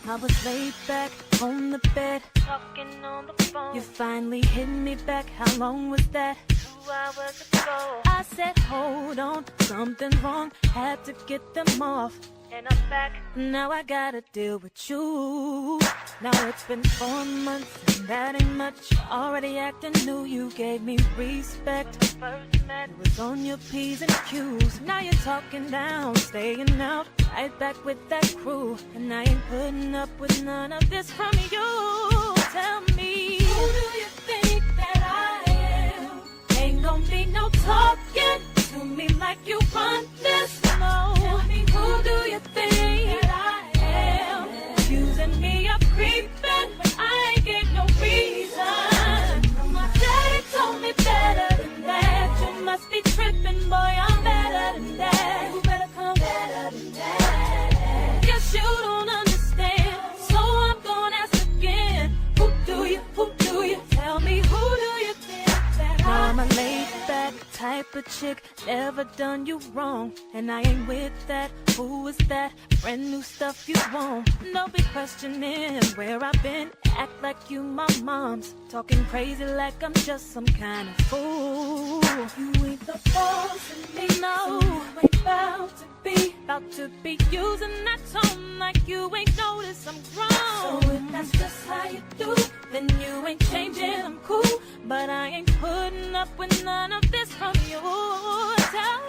I was laid back on the bed, talking on the phone. you finally hit me back. How long was that? 2 hours ago. I said, hold on, something wrong, had to get them off. And I'm back. Now I gotta deal with you. Now it's been 4 months, and that ain't much. Already acting new, you gave me respect. First met. It was on your P's and Q's. Now you're talking down, staying out, right back with that crew. And I ain't putting up with none of this from you. Tell me, who do you think that I am? Ain't gonna be no talking to me like you want this. No, tell me, who do you think that I am? Accusing me of creeping, but I ain't gave no reason. My daddy told me better than that. You must be tripping, boy, I'm better than that. You better come better than that. Guess you don't understand, so I'm gonna ask again. Who do you tell me, who do you think that I'm a laid back type of chick, never done you wrong, and I ain't with that. Who is that? Brand new stuff you want. Don't be questioning where I've been. Act like you my mom's, talking crazy like I'm just some kind of fool. You ain't the boss of me, no. You ain't about to be using that tone like you ain't noticed I'm grown. So if that's just how you do, then you ain't changing, I'm cool. But I ain't putting up with none of this from you. Tell